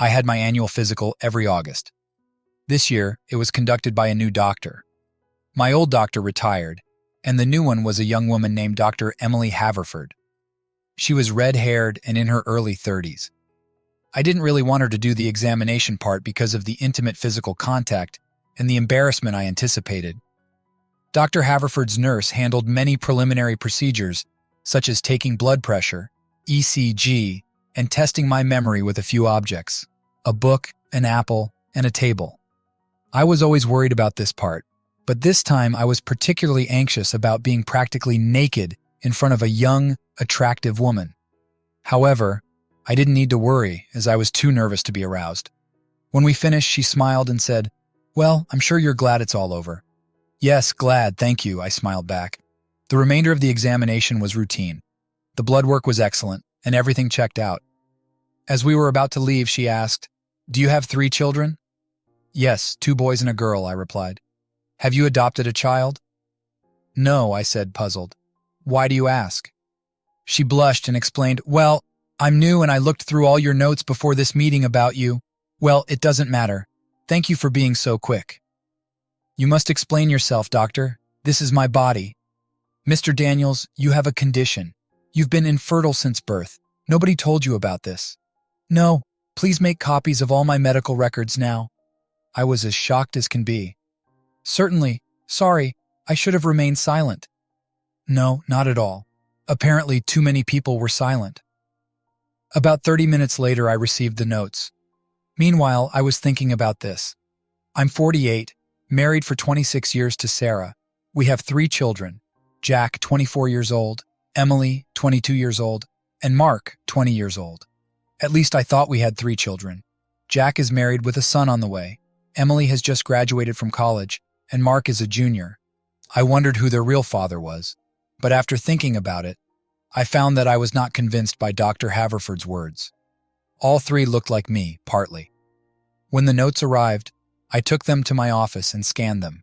I had my annual physical every August. This year, it was conducted by a new doctor. My old doctor retired, and the new one was a young woman named Dr. Emily Haverford. She was red-haired and in her early 30s. I didn't really want her to do the examination part because of the intimate physical contact and the embarrassment I anticipated. Dr. Haverford's nurse handled many preliminary procedures, such as taking blood pressure, ECG, and testing my memory with a few objects: a book, an apple, and a table. I was always worried about this part, but this time I was particularly anxious about being practically naked in front of a young, attractive woman. However, I didn't need to worry, as I was too nervous to be aroused. When we finished, she smiled and said, "Well, I'm sure you're glad it's all over." "Yes, glad, thank you," I smiled back. The remainder of the examination was routine. The blood work was excellent, and everything checked out. As we were about to leave, she asked, "Do you have 3 children?" "Yes, 2 boys and a girl," I replied. "Have you adopted a child?" "No," I said, puzzled. "Why do you ask?" She blushed and explained, "Well, I'm new and I looked through all your notes before this meeting about you. Well, it doesn't matter. Thank you for being so quick." "You must explain yourself, doctor. This is my body." "Mr. Daniels, you have a condition. You've been infertile since birth. Nobody told you about this." "No, please make copies of all my medical records now." I was as shocked as can be. "Certainly. Sorry, I should have remained silent." "No, not at all. Apparently, too many people were silent." About 30 minutes later, I received the notes. Meanwhile, I was thinking about this. I'm 48, married for 26 years to Sarah. We have 3 children: Jack, 24 years old, Emily, 22 years old, and Mark, 20 years old. At least I thought we had 3 children. Jack is married with a son on the way. Emily has just graduated from college, and Mark is a junior. I wondered who their real father was, but after thinking about it, I found that I was not convinced by Dr. Haverford's words. All 3 looked like me, partly. When the notes arrived, I took them to my office and scanned them.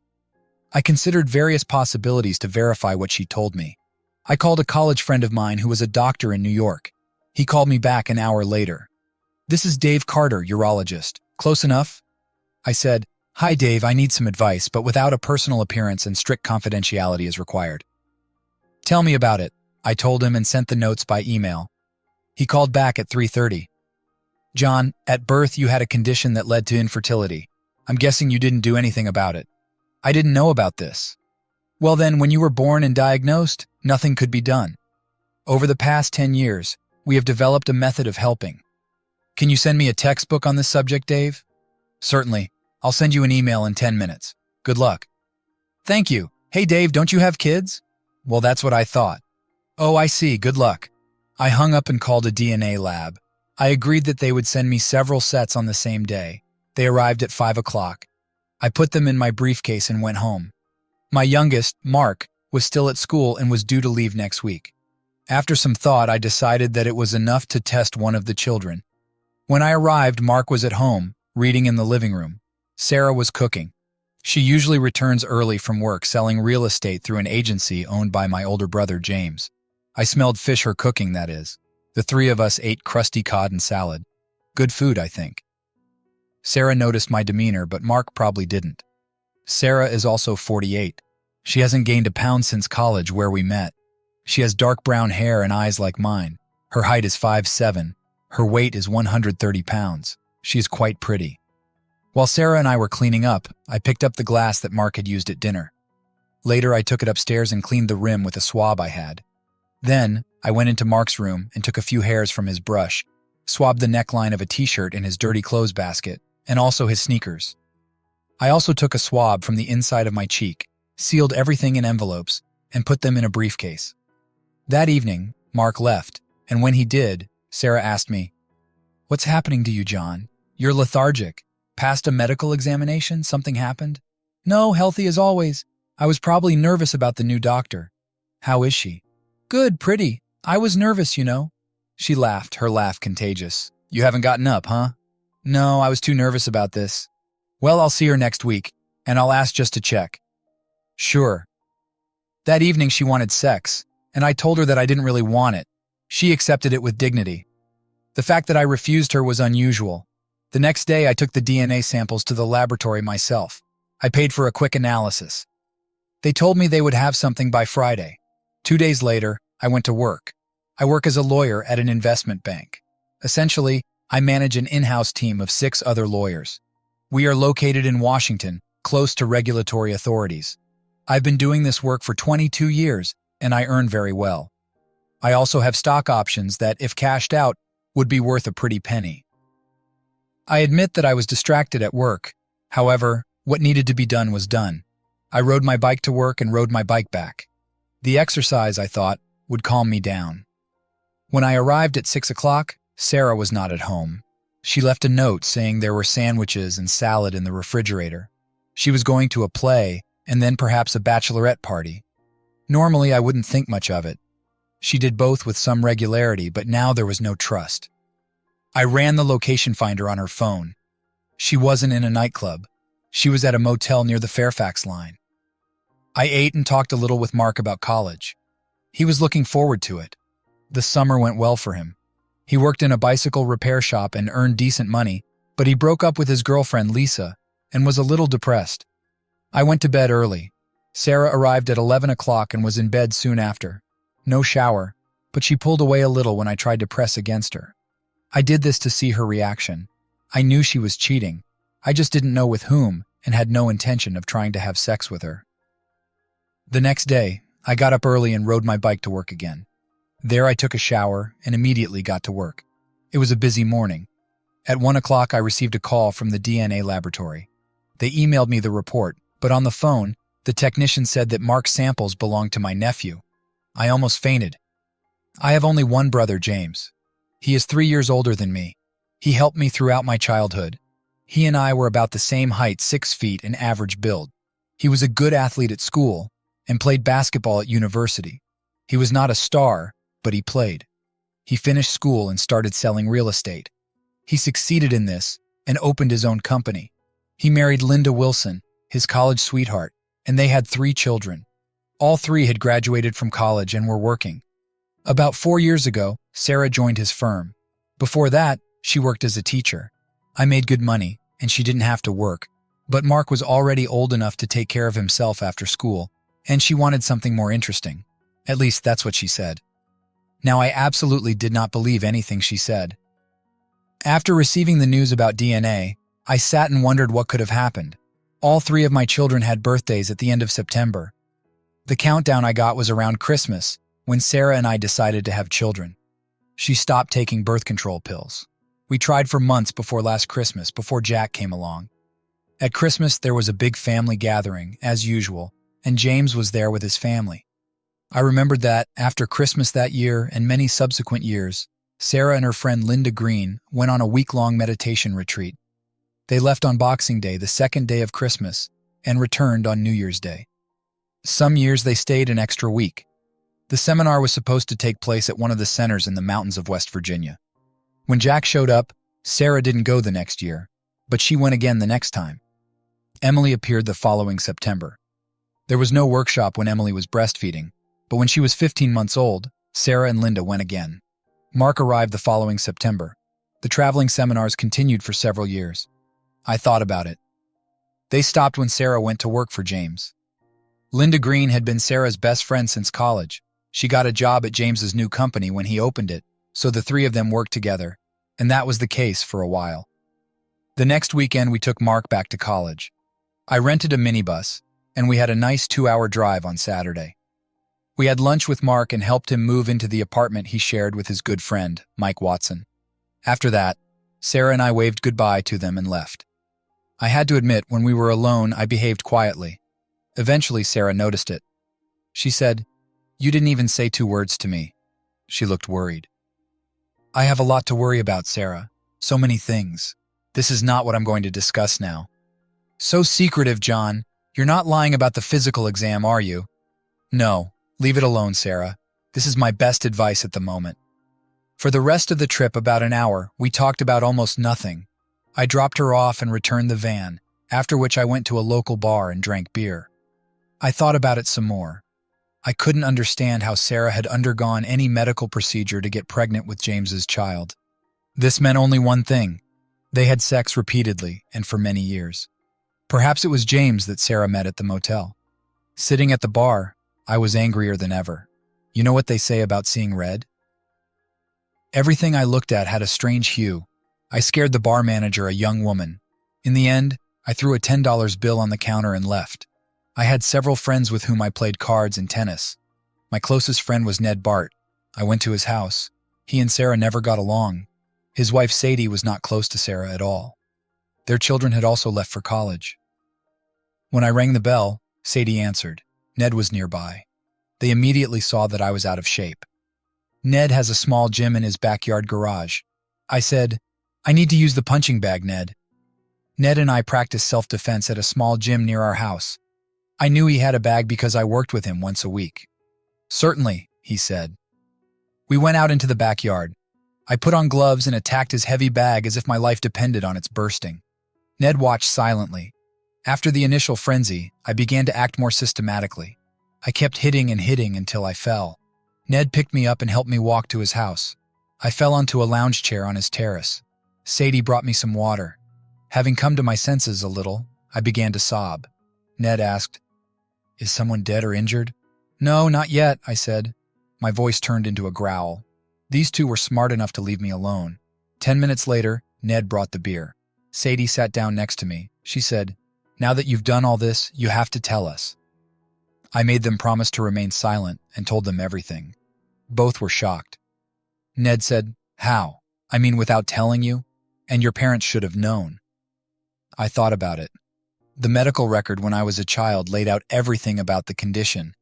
I considered various possibilities to verify what she told me. I called a college friend of mine who was a doctor in New York. He called me back an hour later. "This is Dave Carter, urologist. Close enough?" I said, "Hi Dave, I need some advice, but without a personal appearance and strict confidentiality is required." "Tell me about it," I told him and sent the notes by email. He called back at 3:30. "John, at birth you had a condition that led to infertility. I'm guessing you didn't do anything about it." "I didn't know about this." "Well then, when you were born and diagnosed, nothing could be done. Over the past 10 years, we have developed a method of helping. Can you send me a textbook on this subject, Dave?" "Certainly. I'll send you an email in 10 minutes. Good luck." "Thank you. Hey Dave, don't you have kids?" "Well, that's what I thought." "Oh, I see. Good luck." I hung up and called a DNA lab. I agreed that they would send me several sets on the same day. They arrived at 5 o'clock. I put them in my briefcase and went home. My youngest, Mark, was still at school and was due to leave next week. After some thought, I decided that it was enough to test one of the children. When I arrived, Mark was at home, reading in the living room. Sarah was cooking. She usually returns early from work selling real estate through an agency owned by my older brother, James. I smelled fish her cooking, that is. The 3 of us ate crusty cod and salad. Good food, I think. Sarah noticed my demeanor, but Mark probably didn't. Sarah is also 48. She hasn't gained a pound since college, where we met. She has dark brown hair and eyes like mine. Her height is 5'7". Her weight is 130 pounds. She is quite pretty. While Sarah and I were cleaning up, I picked up the glass that Mark had used at dinner. Later, I took it upstairs and cleaned the rim with a swab I had. Then, I went into Mark's room and took a few hairs from his brush, swabbed the neckline of a t-shirt in his dirty clothes basket, and also his sneakers. I also took a swab from the inside of my cheek, sealed everything in envelopes, and put them in a briefcase. That evening, Mark left, and when he did, Sarah asked me, "What's happening to you, John? You're lethargic. Passed a medical examination? Something happened?" "No, healthy as always. I was probably nervous about the new doctor." "How is she?" "Good, pretty. I was nervous, you know." She laughed, her laugh contagious. "You haven't gotten up, huh?" "No, I was too nervous about this." "Well, I'll see her next week, and I'll ask just to check." "Sure." That evening she wanted sex, and I told her that I didn't really want it. She accepted it with dignity. The fact that I refused her was unusual. The next day, I took the DNA samples to the laboratory myself. I paid for a quick analysis. They told me they would have something by Friday. 2 days later, I went to work. I work as a lawyer at an investment bank. Essentially, I manage an in-house team of 6 other lawyers. We are located in Washington, close to regulatory authorities. I've been doing this work for 22 years, and I earn very well. I also have stock options that, if cashed out, would be worth a pretty penny. I admit that I was distracted at work. However, what needed to be done was done. I rode my bike to work and rode my bike back. The exercise, I thought, would calm me down. When I arrived at 6 o'clock, Sarah was not at home. She left a note saying there were sandwiches and salad in the refrigerator. She was going to a play and then perhaps a bachelorette party. Normally, I wouldn't think much of it. She did both with some regularity, but now there was no trust. I ran the location finder on her phone. She wasn't in a nightclub. She was at a motel near the Fairfax line. I ate and talked a little with Mark about college. He was looking forward to it. The summer went well for him. He worked in a bicycle repair shop and earned decent money, but he broke up with his girlfriend Lisa and was a little depressed. I went to bed early. Sarah arrived at 11 o'clock and was in bed soon after. No shower, but she pulled away a little when I tried to press against her. I did this to see her reaction. I knew she was cheating. I just didn't know with whom and had no intention of trying to have sex with her. The next day, I got up early and rode my bike to work again. There I took a shower and immediately got to work. It was a busy morning. At 1 o'clock, I received a call from the DNA laboratory. They emailed me the report, but on the phone, the technician said that Mark's samples belonged to my nephew. I almost fainted. I have only one brother, James. He is 3 years older than me. He helped me throughout my childhood. He and I were about the same height, 6 feet, and average build. He was a good athlete at school and played basketball at university. He was not a star, but he played. He finished school and started selling real estate. He succeeded in this and opened his own company. He married Linda Wilson, his college sweetheart, and they had 3 children. All 3 had graduated from college and were working. About 4 years ago, Sarah joined his firm. Before that, she worked as a teacher. I made good money, and she didn't have to work. But Mark was already old enough to take care of himself after school, and she wanted something more interesting. At least that's what she said. Now, I absolutely did not believe anything she said. After receiving the news about DNA, I sat and wondered what could have happened. All 3 of my children had birthdays at the end of September. The countdown I got was around Christmas, when Sarah and I decided to have children. She stopped taking birth control pills. We tried for months before last Christmas, before Jack came along. At Christmas, there was a big family gathering, as usual, and James was there with his family. I remembered that, after Christmas that year and many subsequent years, Sarah and her friend Linda Green went on a week-long meditation retreat. They left on Boxing Day, the second day of Christmas, and returned on New Year's Day. Some years they stayed an extra week. The seminar was supposed to take place at one of the centers in the mountains of West Virginia. When Jack showed up, Sarah didn't go the next year, but she went again the next time. Emily appeared the following September. There was no workshop when Emily was breastfeeding, but when she was 15 months old, Sarah and Linda went again. Mark arrived the following September. The traveling seminars continued for several years. I thought about it. They stopped when Sarah went to work for James. Linda Green had been Sarah's best friend since college. She got a job at James's new company when he opened it, so the 3 of them worked together, and that was the case for a while. The next weekend, we took Mark back to college. I rented a minibus, and we had a nice 2-hour drive on Saturday. We had lunch with Mark and helped him move into the apartment he shared with his good friend, Mike Watson. After that, Sarah and I waved goodbye to them and left. I had to admit, when we were alone, I behaved quietly. Eventually, Sarah noticed it. She said, "You didn't even say 2 words to me." She looked worried. I have a lot to worry about, Sarah. So many things. This is not what I'm going to discuss now. So secretive, John. You're not lying about the physical exam, are you? No, leave it alone, Sarah. This is my best advice at the moment. For the rest of the trip, about an hour, we talked about almost nothing. I dropped her off and returned the van, after which I went to a local bar and drank beer. I thought about it some more. I couldn't understand how Sarah had undergone any medical procedure to get pregnant with James's child. This meant only one thing. They had sex repeatedly and for many years. Perhaps it was James that Sarah met at the motel. Sitting at the bar, I was angrier than ever. You know what they say about seeing red? Everything I looked at had a strange hue. I scared the bar manager, a young woman. In the end, I threw a $10 bill on the counter and left. I had several friends with whom I played cards and tennis. My closest friend was Ned Bart. I went to his house. He and Sarah never got along. His wife Sadie was not close to Sarah at all. Their children had also left for college. When I rang the bell, Sadie answered. Ned was nearby. They immediately saw that I was out of shape. Ned has a small gym in his backyard garage. I said, I need to use the punching bag, Ned. Ned and I practiced self-defense at a small gym near our house. I knew he had a bag because I worked with him once a week. Certainly, he said. We went out into the backyard. I put on gloves and attacked his heavy bag as if my life depended on its bursting. Ned watched silently. After the initial frenzy, I began to act more systematically. I kept hitting and hitting until I fell. Ned picked me up and helped me walk to his house. I fell onto a lounge chair on his terrace. Sadie brought me some water. Having come to my senses a little, I began to sob. Ned asked, Is someone dead or injured? No, not yet, I said. My voice turned into a growl. These two were smart enough to leave me alone. 10 minutes later, Ned brought the beer. Sadie sat down next to me. She said, Now that you've done all this, you have to tell us. I made them promise to remain silent and told them everything. Both were shocked. Ned said, How? I mean, without telling you? And your parents should have known. I thought about it. The medical record when I was a child laid out everything about the condition.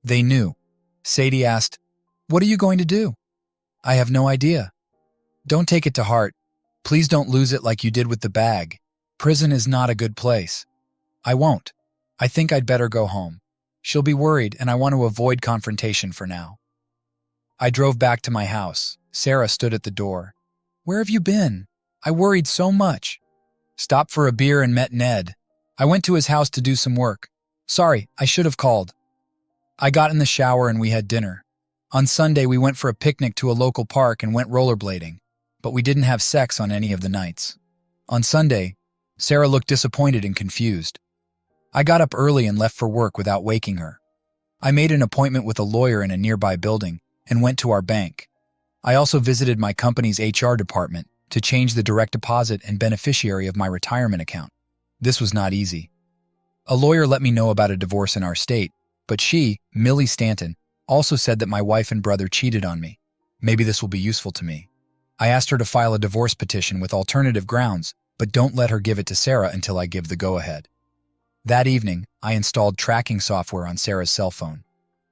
They knew. Sadie asked, What are you going to do? I have no idea. Don't take it to heart. Please don't lose it like you did with the bag. Prison is not a good place. I won't. I think I'd better go home. She'll be worried and I want to avoid confrontation for now. I drove back to my house. Sarah stood at the door. Where have you been? I worried so much. Stopped for a beer and met Ned. I went to his house to do some work. Sorry, I should have called. I got in the shower and we had dinner. On Sunday, we went for a picnic to a local park and went rollerblading, but we didn't have sex on any of the nights. On Sunday, Sarah looked disappointed and confused. I got up early and left for work without waking her. I made an appointment with a lawyer in a nearby building and went to our bank. I also visited my company's HR department to change the direct deposit and beneficiary of my retirement account. This was not easy. A lawyer let me know about a divorce in our state, but she, Millie Stanton, also said that my wife and brother cheated on me. Maybe this will be useful to me. I asked her to file a divorce petition with alternative grounds, but don't let her give it to Sarah until I give the go-ahead. That evening, I installed tracking software on Sarah's cell phone.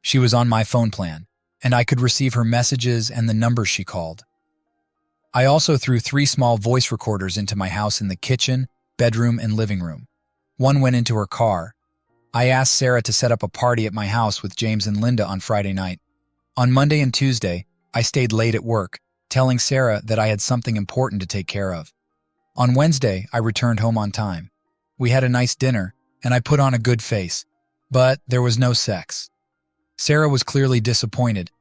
She was on my phone plan, and I could receive her messages and the numbers she called. I also threw 3 small voice recorders into my house in the kitchen, bedroom, and living room. One went into her car. I asked Sarah to set up a party at my house with James and Linda on Friday night. On Monday and Tuesday, I stayed late at work, telling Sarah that I had something important to take care of. On Wednesday, I returned home on time. We had a nice dinner, and I put on a good face, but there was no sex. Sarah was clearly disappointed.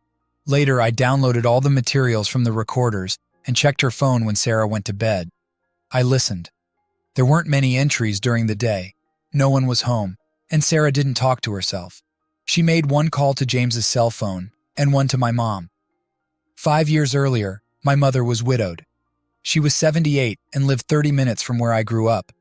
Later, I downloaded all the materials from the recorders and checked her phone when Sarah went to bed. I listened. There weren't many entries during the day. No one was home, and Sarah didn't talk to herself. She made one call to James's cell phone and one to my mom. 5 years earlier, my mother was widowed. She was 78 and lived 30 minutes from where I grew up.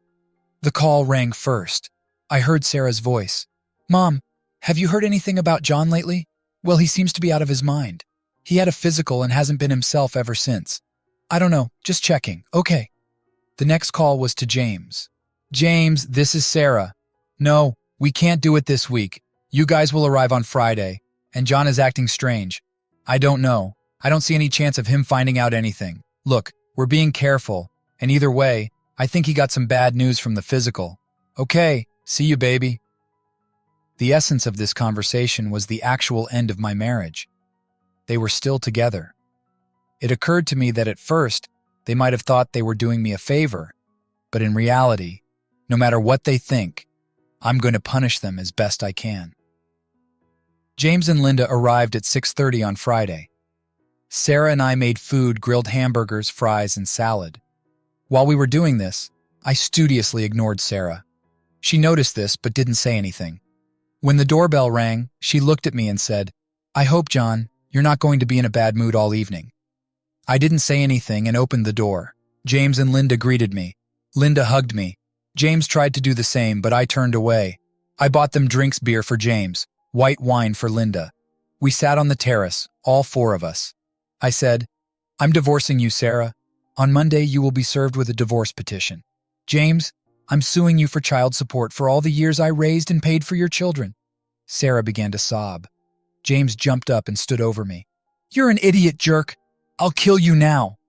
The call rang first. I heard Sarah's voice. Mom, have you heard anything about John lately? Well, he seems to be out of his mind. He had a physical and hasn't been himself ever since. I don't know, just checking. Okay. The next call was to James. James, this is Sarah. No, we can't do it this week. You guys will arrive on Friday, and John is acting strange. I don't know. I don't see any chance of him finding out anything. Look, we're being careful, and either way, I think he got some bad news from the physical. Okay, see you, baby. The essence of this conversation was the actual end of my marriage. They were still together. It occurred to me that at first, they might have thought they were doing me a favor, but in reality, no matter what they think, I'm going to punish them as best I can. James and Linda arrived at 6:30 on Friday. Sarah and I made food, grilled hamburgers, fries, and salad. While we were doing this, I studiously ignored Sarah. She noticed this but didn't say anything. When the doorbell rang, she looked at me and said, "I hope, John, you're not going to be in a bad mood all evening." I didn't say anything and opened the door. James and Linda greeted me. Linda hugged me. James tried to do the same, but I turned away. I bought them drinks, beer for James, white wine for Linda. We sat on the terrace, all four of us. I said, "I'm divorcing you, Sarah. On Monday, you will be served with a divorce petition. James, I'm suing you for child support for all the years I raised and paid for your children." Sarah began to sob. James jumped up and stood over me. "You're an idiot, jerk. I'll kill you now."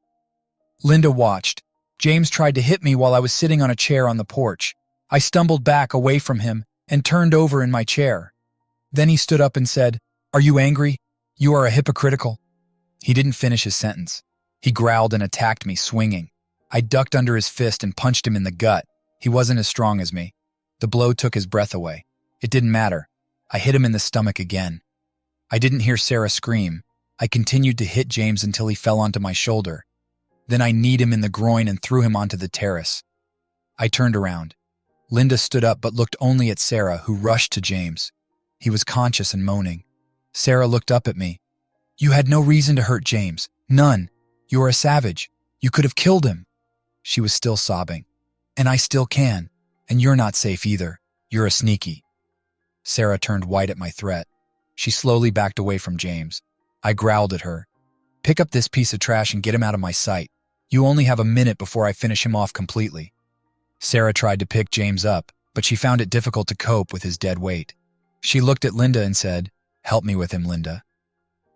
Linda watched. James tried to hit me while I was sitting on a chair on the porch. I stumbled back away from him and turned over in my chair. Then he stood up and said, "Are you angry? You are a hypocritical." He didn't finish his sentence. He growled and attacked me, swinging. I ducked under his fist and punched him in the gut. He wasn't as strong as me. The blow took his breath away. It didn't matter. I hit him in the stomach again. I didn't hear Sarah scream. I continued to hit James until he fell onto my shoulder. Then I kneed him in the groin and threw him onto the terrace. I turned around. Linda stood up but looked only at Sarah, who rushed to James. He was conscious and moaning. Sarah looked up at me. "You had no reason to hurt James. None. You are a savage. You could have killed him." She was still sobbing. "And I still can. And you're not safe either. You're a sneaky." Sarah turned white at my threat. She slowly backed away from James. I growled at her. "Pick up this piece of trash and get him out of my sight. You only have a minute before I finish him off completely." Sarah tried to pick James up, but she found it difficult to cope with his dead weight. She looked at Linda and said, "Help me with him, Linda."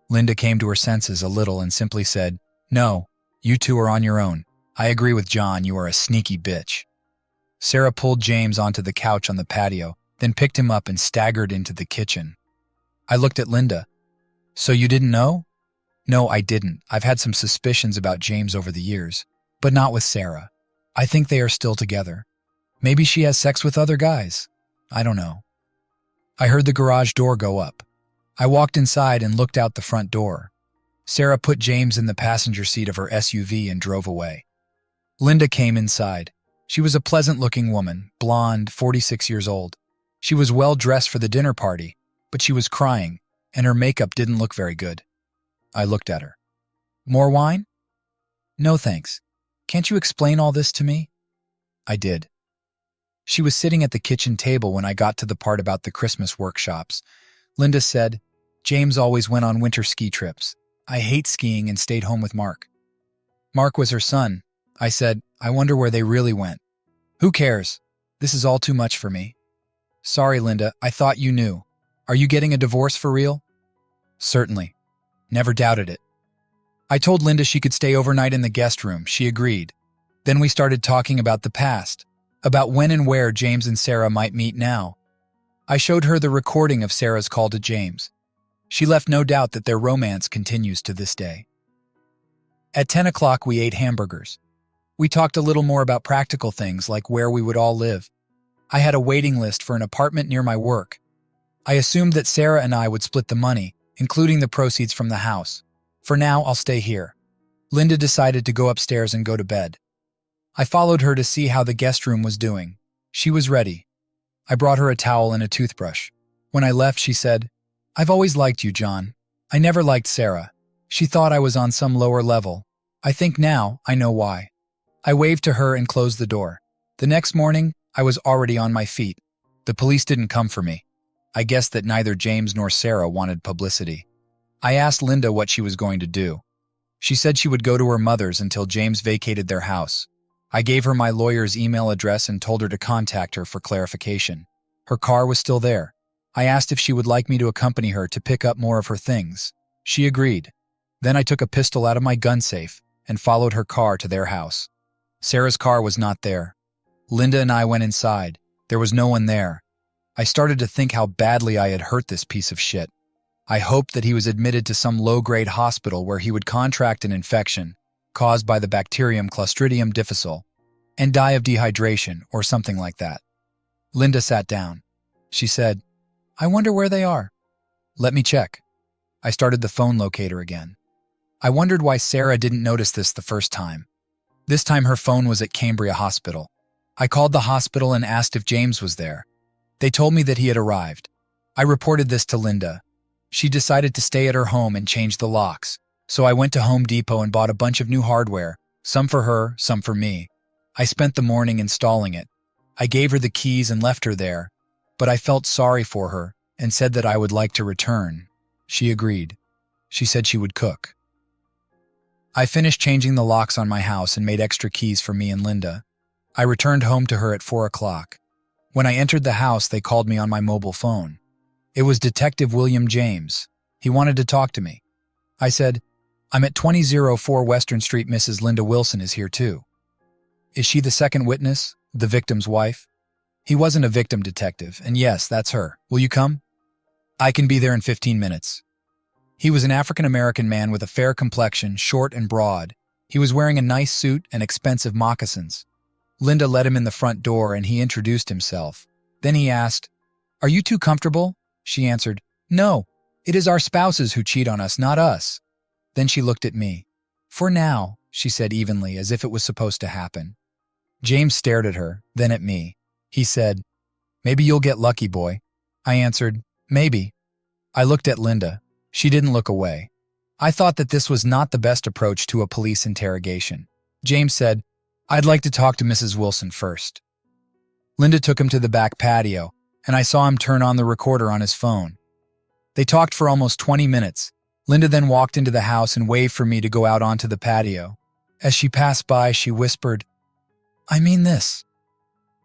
Linda came to her senses a little and simply said, "No, you two are on your own. I agree with John, you are a sneaky bitch." Sarah pulled James onto the couch on the patio, then picked him up and staggered into the kitchen. I looked at Linda. "So you didn't know?" "No, I didn't. I've had some suspicions about James over the years, but not with Sarah. I think they are still together. Maybe she has sex with other guys. I don't know." I heard the garage door go up. I walked inside and looked out the front door. Sarah put James in the passenger seat of her SUV and drove away. Linda came inside. She was a pleasant-looking woman, blonde, 46 years old. She was well-dressed for the dinner party, but she was crying, and her makeup didn't look very good. I looked at her. "More wine?" "No, thanks. Can't you explain all this to me?" I did. She was sitting at the kitchen table when I got to the part about the Christmas workshops. Linda said, "James always went on winter ski trips. I hate skiing and stayed home with Mark." Mark was her son. I said, "I wonder where they really went." "Who cares? This is all too much for me." "Sorry, Linda, I thought you knew. Are you getting a divorce for real?" "Certainly. Never doubted it." I told Linda she could stay overnight in the guest room. She agreed. Then we started talking about the past, about when and where James and Sarah might meet now. I showed her the recording of Sarah's call to James. She left no doubt that their romance continues to this day. At 10 o'clock, we ate hamburgers. We talked a little more about practical things like where we would all live. I had a waiting list for an apartment near my work. I assumed that Sarah and I would split the money, including the proceeds from the house. For now, I'll stay here. Linda decided to go upstairs and go to bed. I followed her to see how the guest room was doing. She was ready. I brought her a towel and a toothbrush. When I left, she said, "I've always liked you, John. I never liked Sarah. She thought I was on some lower level. I think now I know why." I waved to her and closed the door. The next morning, I was already on my feet. The police didn't come for me. I guessed that neither James nor Sarah wanted publicity. I asked Linda what she was going to do. She said she would go to her mother's until James vacated their house. I gave her my lawyer's email address and told her to contact her for clarification. Her car was still there. I asked if she would like me to accompany her to pick up more of her things. She agreed. Then I took a pistol out of my gun safe and followed her car to their house. Sarah's car was not there. Linda and I went inside. There was no one there. I started to think how badly I had hurt this piece of shit. I hoped that he was admitted to some low-grade hospital where he would contract an infection caused by the bacterium Clostridium difficile and die of dehydration or something like that. Linda sat down. She said, "I wonder where they are." "Let me check." I started the phone locator again. I wondered why Sarah didn't notice this the first time. This time her phone was at Cambria Hospital. I called the hospital and asked if James was there. They told me that he had arrived. I reported this to Linda. She decided to stay at her home and change the locks. So I went to Home Depot and bought a bunch of new hardware, some for her, some for me. I spent the morning installing it. I gave her the keys and left her there, but I felt sorry for her and said that I would like to return. She agreed. She said she would cook. I finished changing the locks on my house and made extra keys for me and Linda. I returned home to her at 4 o'clock. When I entered the house, they called me on my mobile phone. It was Detective William James. He wanted to talk to me. I said, "I'm at 2004 Western Street. Mrs. Linda Wilson is here too." "Is she the second witness, the victim's wife?" He wasn't a victim detective, and yes, that's her. "Will you come?" "I can be there in 15 minutes. He was an African-American man with a fair complexion, short and broad. He was wearing a nice suit and expensive moccasins. Linda led him in the front door and he introduced himself. Then he asked, "Are you too comfortable?" She answered, "No, it is our spouses who cheat on us, not us." Then she looked at me. "For now," she said evenly, as if it was supposed to happen. James stared at her, then at me. He said, "Maybe you'll get lucky, boy." I answered, "Maybe." I looked at Linda. She didn't look away. I thought that this was not the best approach to a police interrogation. James said, "I'd like to talk to Mrs. Wilson first." Linda took him to the back patio, and I saw him turn on the recorder on his phone. They talked for almost 20 minutes. Linda then walked into the house and waved for me to go out onto the patio. As she passed by, she whispered, "I mean this."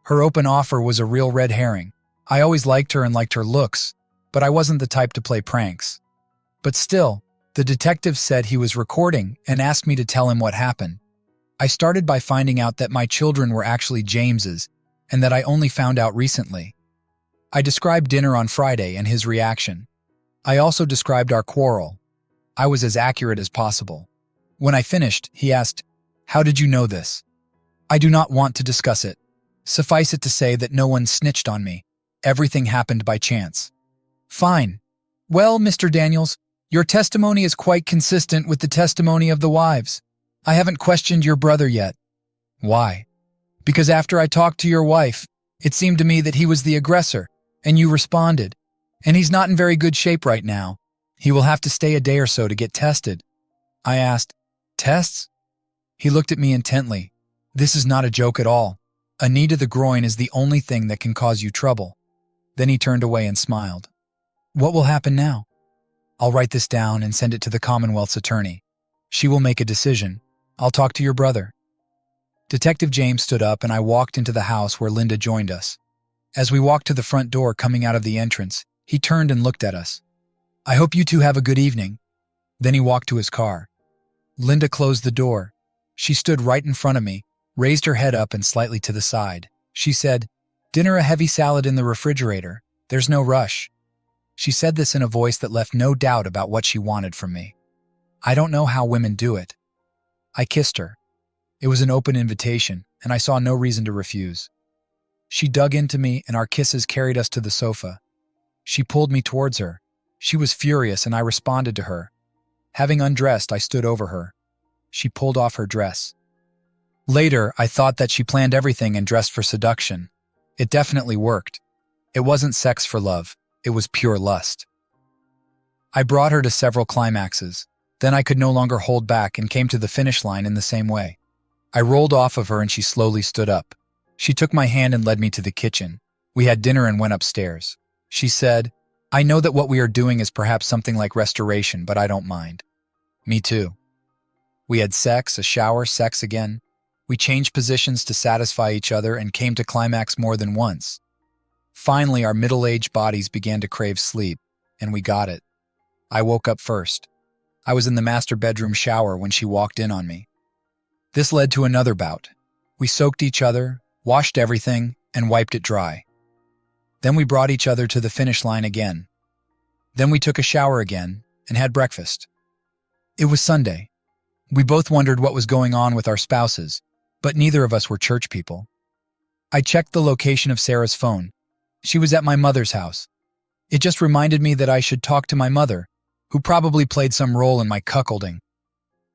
Her open offer was a real red herring. I always liked her and liked her looks, but I wasn't the type to play pranks. But still, the detective said he was recording and asked me to tell him what happened. I started by finding out that my children were actually James's and that I only found out recently. I described dinner on Friday and his reaction. I also described our quarrel. I was as accurate as possible. When I finished, he asked, "How did you know this?" "I do not want to discuss it. Suffice it to say that no one snitched on me. Everything happened by chance." "Fine. Well, Mr. Daniels, your testimony is quite consistent with the testimony of the wives. I haven't questioned your brother yet." "Why?" "Because after I talked to your wife, it seemed to me that he was the aggressor, and you responded. And he's not in very good shape right now. He will have to stay a day or so to get tested." I asked, "Tests?" He looked at me intently. "This is not a joke at all. A knee to the groin is the only thing that can cause you trouble." Then he turned away and smiled. "What will happen now?" "I'll write this down and send it to the Commonwealth's attorney. She will make a decision. I'll talk to your brother." Detective James stood up and I walked into the house where Linda joined us. As we walked to the front door coming out of the entrance, he turned and looked at us. "I hope you two have a good evening." Then he walked to his car. Linda closed the door. She stood right in front of me, raised her head up and slightly to the side. She said, "Dinner a heavy salad in the refrigerator. There's no rush." She said this in a voice that left no doubt about what she wanted from me. I don't know how women do it. I kissed her. It was an open invitation, and I saw no reason to refuse. She dug into me, and our kisses carried us to the sofa. She pulled me towards her. She was furious, and I responded to her. Having undressed, I stood over her. She pulled off her dress. Later, I thought that she planned everything and dressed for seduction. It definitely worked. It wasn't sex for love. It was pure lust. I brought her to several climaxes. Then I could no longer hold back and came to the finish line in the same way. I rolled off of her and she slowly stood up. She took my hand and led me to the kitchen. We had dinner and went upstairs. She said, "I know that what we are doing is perhaps something like restoration, but I don't mind." Me too. We had sex, a shower, sex again. We changed positions to satisfy each other and came to climax more than once. Finally, our middle-aged bodies began to crave sleep, and we got it. I woke up first. I was in the master bedroom shower when she walked in on me. This led to another bout. We soaked each other, washed everything, and wiped it dry. Then we brought each other to the finish line again. Then we took a shower again and had breakfast. It was Sunday. We both wondered what was going on with our spouses, but neither of us were church people. I checked the location of Sarah's phone. She was at my mother's house. It just reminded me that I should talk to my mother, who probably played some role in my cuckolding.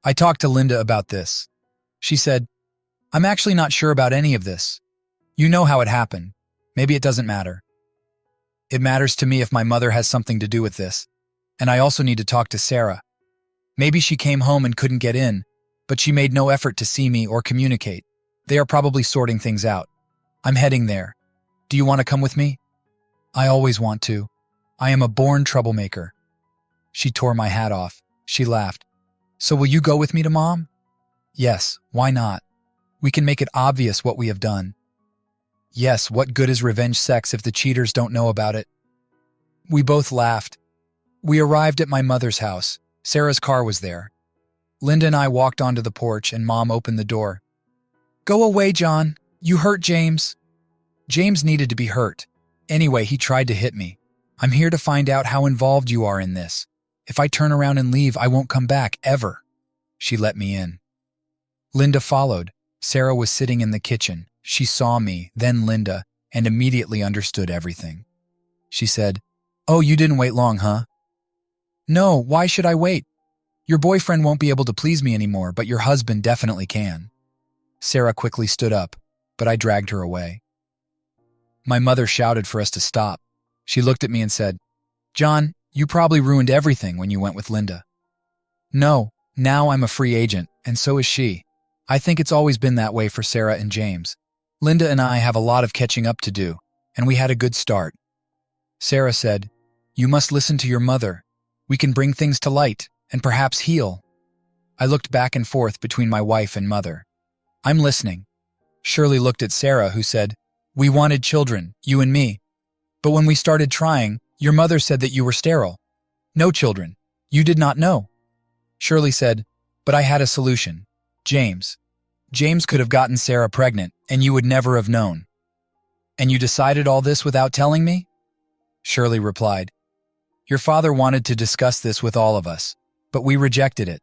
I talked to Linda about this. She said, I'm actually not sure about any of this. You know how it happened. Maybe it doesn't matter. It matters to me if my mother has something to do with this. And I also need to talk to Sarah. Maybe she came home and couldn't get in, but she made no effort to see me or communicate. They are probably sorting things out. I'm heading there. Do you want to come with me? I always want to. I am a born troublemaker. She tore my hat off. She laughed. So will you go with me to Mom? Yes, why not? We can make it obvious what we have done. Yes, what good is revenge sex if the cheaters don't know about it? We both laughed. We arrived at my mother's house. Sarah's car was there. Linda and I walked onto the porch and Mom opened the door. Go away, John. You hurt James. James needed to be hurt. Anyway, he tried to hit me. I'm here to find out how involved you are in this. If I turn around and leave, I won't come back, ever. She let me in. Linda followed. Sarah was sitting in the kitchen. She saw me, then Linda, and immediately understood everything. She said, Oh, you didn't wait long, huh? No, why should I wait? Your boyfriend won't be able to please me anymore, but your husband definitely can. Sarah quickly stood up, but I dragged her away. My mother shouted for us to stop. She looked at me and said, John, you probably ruined everything when you went with Linda. No, now I'm a free agent, and so is she. I think it's always been that way for Sarah and James. Linda and I have a lot of catching up to do, and we had a good start. Sarah said, You must listen to your mother. We can bring things to light, and perhaps heal. I looked back and forth between my wife and mother. I'm listening. Shirley looked at Sarah, who said, We wanted children, you and me. But when we started trying, your mother said that you were sterile. No children. You did not know. Shirley said, But I had a solution. James. James could have gotten Sarah pregnant, and you would never have known. And you decided all this without telling me? Shirley replied, Your father wanted to discuss this with all of us, but we rejected it.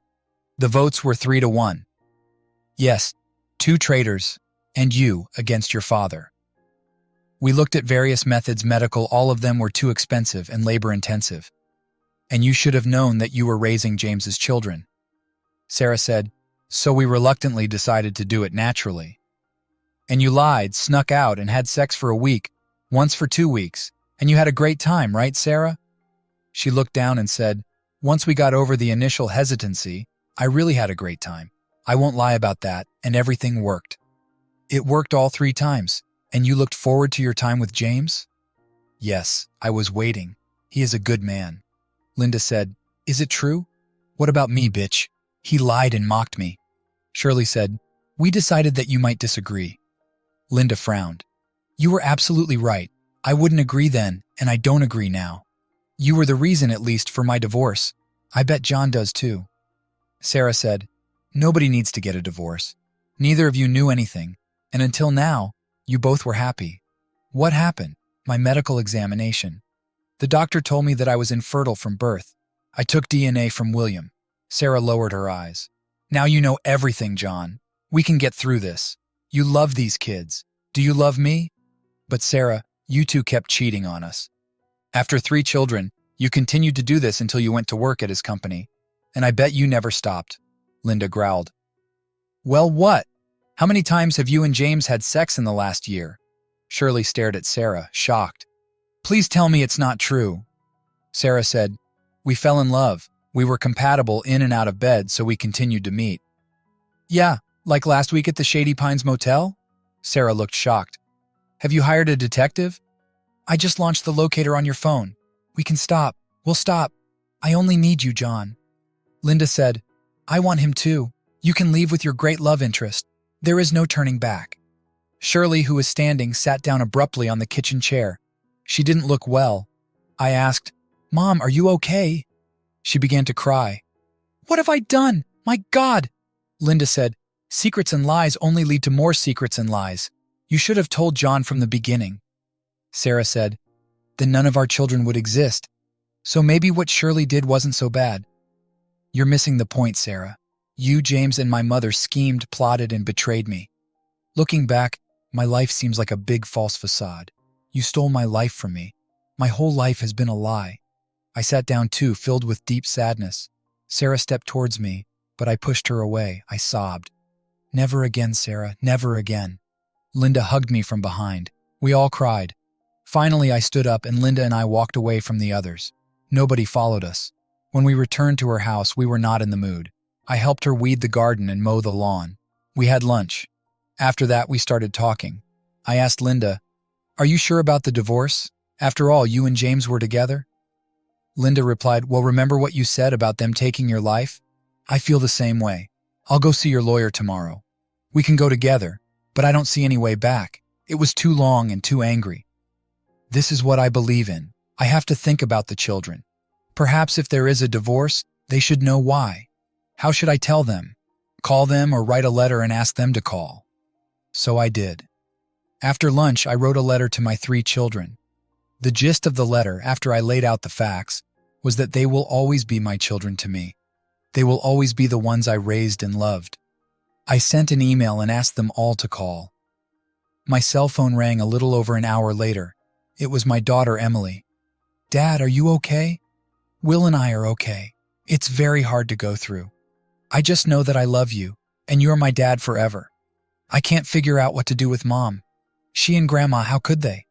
The votes were 3-1. Yes, 2 traitors, and you against your father. We looked at various methods medical, all of them were too expensive and labor-intensive. And you should have known that you were raising James's children. Sarah said, So we reluctantly decided to do it naturally. And you lied, snuck out, and had sex for a week, once for 2 weeks, and you had a great time, right, Sarah? She looked down and said, Once we got over the initial hesitancy, I really had a great time. I won't lie about that, and everything worked. It worked all 3 times, and you looked forward to your time with James? Yes, I was waiting. He is a good man. Linda said, Is it true? What about me, bitch? He lied and mocked me. Shirley said, We decided that you might disagree. Linda frowned. You were absolutely right. I wouldn't agree then, and I don't agree now. You were the reason, at least, for my divorce. I bet John does too. Sarah said, Nobody needs to get a divorce. Neither of you knew anything, and until now, you both were happy. What happened? My medical examination. The doctor told me that I was infertile from birth. I took DNA from William. Sarah lowered her eyes. Now you know everything, John. We can get through this. You love these kids. Do you love me? But Sarah, you two kept cheating on us. After 3 children, you continued to do this until you went to work at his company. And I bet you never stopped. Linda growled. Well, what? How many times have you and James had sex in the last year? Shirley stared at Sarah, shocked. Please tell me it's not true. Sarah said, We fell in love. We were compatible in and out of bed, so we continued to meet. Yeah, like last week at the Shady Pines Motel? Sarah looked shocked. Have you hired a detective? I just launched the locator on your phone. We can stop. We'll stop. I only need you, John. Linda said, I want him too. You can leave with your great love interest. There is no turning back. Shirley, who was standing, sat down abruptly on the kitchen chair. She didn't look well. I asked, Mom, are you okay? She began to cry. What have I done? My God! Linda said, Secrets and lies only lead to more secrets and lies. You should have told John from the beginning. Sarah said, Then none of our children would exist. So maybe what Shirley did wasn't so bad. You're missing the point, Sarah. You, James, and my mother schemed, plotted, and betrayed me. Looking back, my life seems like a big false facade. You stole my life from me. My whole life has been a lie. I sat down too, filled with deep sadness. Sarah stepped towards me, but I pushed her away. I sobbed. "Never again, Sarah, never again." Linda hugged me from behind. We all cried. Finally, I stood up and Linda and I walked away from the others. Nobody followed us. When we returned to her house, we were not in the mood. I helped her weed the garden and mow the lawn. We had lunch. After that, we started talking. I asked Linda, "Are you sure about the divorce? After all, you and James were together?" Linda replied, "Well, remember what you said about them taking your life? I feel the same way. I'll go see your lawyer tomorrow. We can go together, but I don't see any way back. It was too long and too angry. This is what I believe in. I have to think about the children. Perhaps if there is a divorce, they should know why. How should I tell them? Call them or write a letter and ask them to call?" So I did. After lunch, I wrote a letter to my 3 children. The gist of the letter, after I laid out the facts, was that they will always be my children to me. They will always be the ones I raised and loved. I sent an email and asked them all to call. My cell phone rang a little over an hour later. It was my daughter, Emily. "Dad, are you okay?" "Will and I are okay. It's very hard to go through. I just know that I love you, and you're my dad forever. I can't figure out what to do with Mom. She and Grandma, how could they?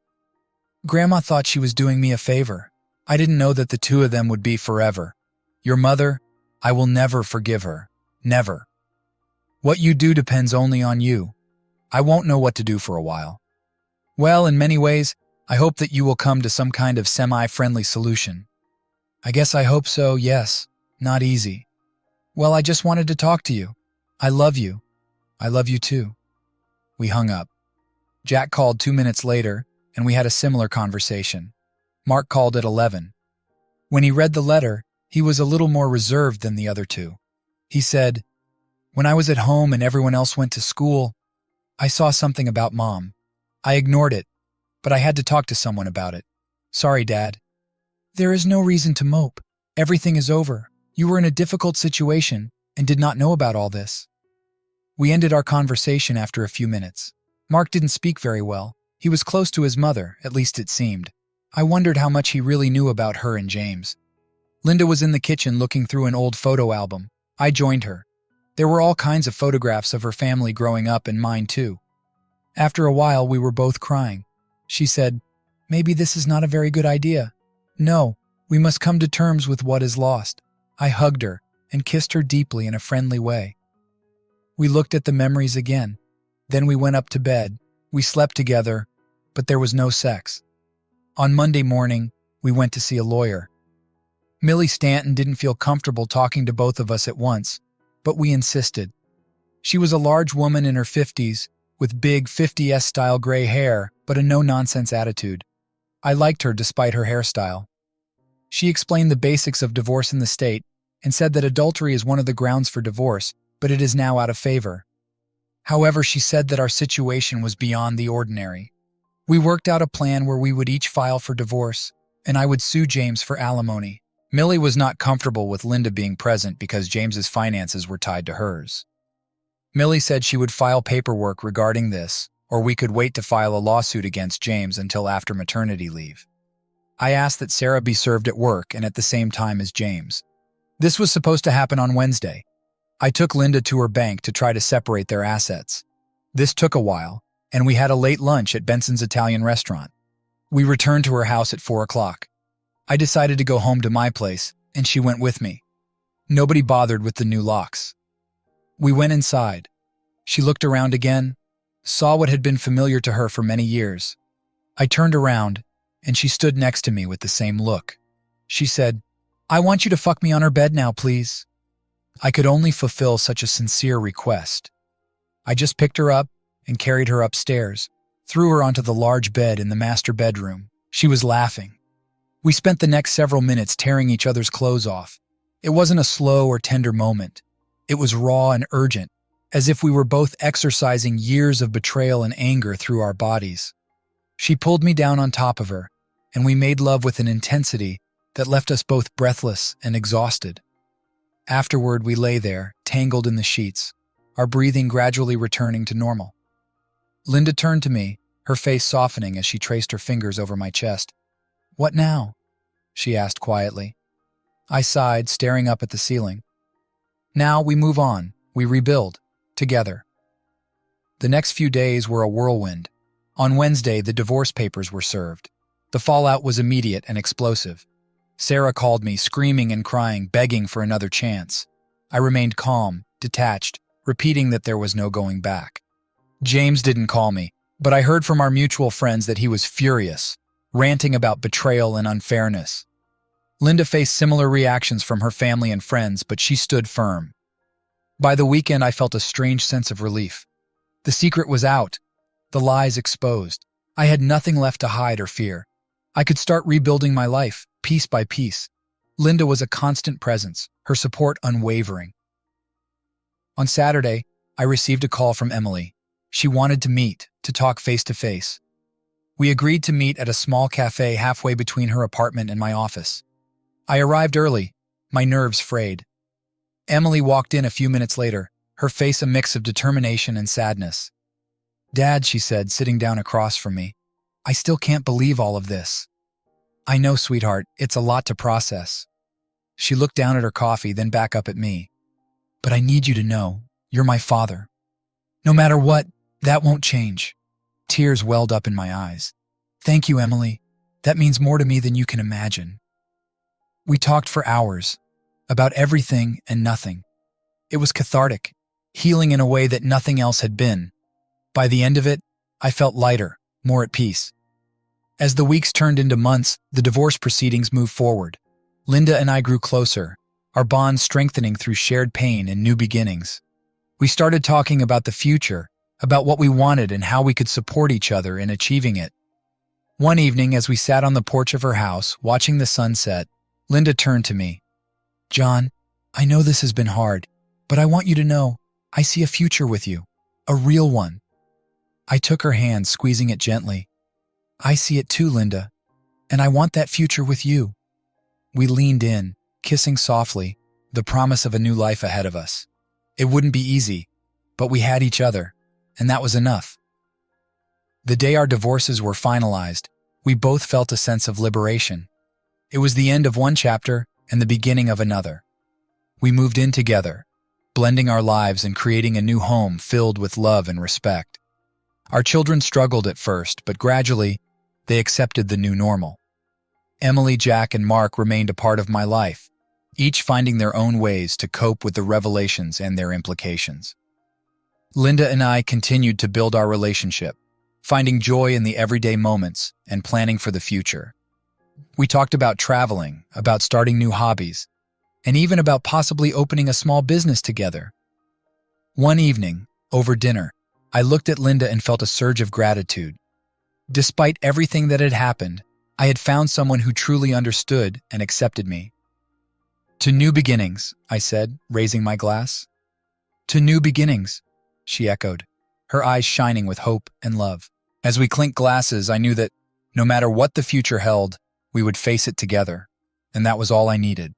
Grandma thought she was doing me a favor. I didn't know that the 2 of them would be forever. Your mother, I will never forgive her. Never. What you do depends only on you. I won't know what to do for a while. Well, in many ways, I hope that you will come to some kind of semi-friendly solution. I guess I hope so, yes. Not easy. Well, I just wanted to talk to you. I love you. I love you too." We hung up. Jack called 2 minutes later, and we had a similar conversation. Mark called at 11. When he read the letter, he was a little more reserved than the other 2. He said, "When I was at home and everyone else went to school, I saw something about Mom. I ignored it, but I had to talk to someone about it. Sorry, Dad." "There is no reason to mope. Everything is over. You were in a difficult situation and did not know about all this." We ended our conversation after a few minutes. Mark didn't speak very well. He was close to his mother, at least it seemed. I wondered how much he really knew about her and James. Linda was in the kitchen looking through an old photo album. I joined her. There were all kinds of photographs of her family growing up and mine too. After a while, we were both crying. She said, "Maybe this is not a very good idea. No, we must come to terms with what is lost." I hugged her and kissed her deeply in a friendly way. We looked at the memories again. Then we went up to bed. We slept together, but there was no sex. On Monday morning, we went to see a lawyer. Millie Stanton didn't feel comfortable talking to both of us at once, but we insisted. She was a large woman in her 50s, with big 50s-style gray hair, but a no-nonsense attitude. I liked her despite her hairstyle. She explained the basics of divorce in the state and said that adultery is one of the grounds for divorce, but it is now out of favor. However, she said that our situation was beyond the ordinary. We worked out a plan where we would each file for divorce, and I would sue James for alimony. Millie was not comfortable with Linda being present because James's finances were tied to hers. Millie said she would file paperwork regarding this, or we could wait to file a lawsuit against James until after maternity leave. I asked that Sarah be served at work and at the same time as James. This was supposed to happen on Wednesday. I took Linda to her bank to try to separate their assets. This took a while, and we had a late lunch at Benson's Italian restaurant. We returned to her house at 4 o'clock. I decided to go home to my place, and she went with me. Nobody bothered with the new locks. We went inside. She looked around again, saw what had been familiar to her for many years. I turned around, and she stood next to me with the same look. She said, "I want you to fuck me on her bed now, please." I could only fulfill such a sincere request. I just picked her up and carried her upstairs, threw her onto the large bed in the master bedroom. She was laughing. We spent the next several minutes tearing each other's clothes off. It wasn't a slow or tender moment. It was raw and urgent, as if we were both exercising years of betrayal and anger through our bodies. She pulled me down on top of her, and we made love with an intensity that left us both breathless and exhausted. Afterward, we lay there, tangled in the sheets, our breathing gradually returning to normal. Linda turned to me, her face softening as she traced her fingers over my chest. "What now?" she asked quietly. I sighed, staring up at the ceiling. "Now we move on, we rebuild, together. The next few days were a whirlwind. On Wednesday, the divorce papers were served. The fallout was immediate and explosive. Sarah called me, screaming and crying, begging for another chance. I remained calm, detached, repeating that there was no going back. James didn't call me, but I heard from our mutual friends that he was furious, ranting about betrayal and unfairness. Linda faced similar reactions from her family and friends, but she stood firm. By the weekend, I felt a strange sense of relief. The secret was out, the lies exposed. I had nothing left to hide or fear. I could start rebuilding my life, piece by piece. Linda was a constant presence, her support unwavering. On Saturday, I received a call from Emily. She wanted to meet, to talk face to face. We agreed to meet at a small cafe halfway between her apartment and my office. I arrived early, my nerves frayed. Emily walked in a few minutes later, her face a mix of determination and sadness. "Dad," she said, sitting down across from me, "I still can't believe all of this." "I know, sweetheart, it's a lot to process." She looked down at her coffee, then back up at me. "But I need you to know, you're my father. No matter what, that won't change." Tears welled up in my eyes. "Thank you, Emily. That means more to me than you can imagine." We talked for hours, about everything and nothing. It was cathartic, healing in a way that nothing else had been. By the end of it, I felt lighter, more at peace. As the weeks turned into months, the divorce proceedings moved forward. Linda and I grew closer, our bond strengthening through shared pain and new beginnings. We started talking about the future, about what we wanted and how we could support each other in achieving it. One evening, as we sat on the porch of her house, watching the sunset, Linda turned to me. "John, I know this has been hard, but I want you to know I see a future with you, a real one." I took her hand, squeezing it gently. "I see it too, Linda, and I want that future with you." We leaned in, kissing softly, the promise of a new life ahead of us. It wouldn't be easy, but we had each other, and that was enough. The day our divorces were finalized, we both felt a sense of liberation. It was the end of one chapter and the beginning of another. We moved in together, blending our lives and creating a new home filled with love and respect. Our children struggled at first, but gradually, they accepted the new normal. Emily, Jack, and Mark remained a part of my life, each finding their own ways to cope with the revelations and their implications. Linda and I continued to build our relationship, finding joy in the everyday moments and planning for the future. We talked about traveling, about starting new hobbies, and even about possibly opening a small business together. One evening, over dinner, I looked at Linda and felt a surge of gratitude. Despite everything that had happened, I had found someone who truly understood and accepted me. "To new beginnings," I said, raising my glass. "To new beginnings," she echoed, her eyes shining with hope and love. As we clinked glasses, I knew that, no matter what the future held, we would face it together, and that was all I needed.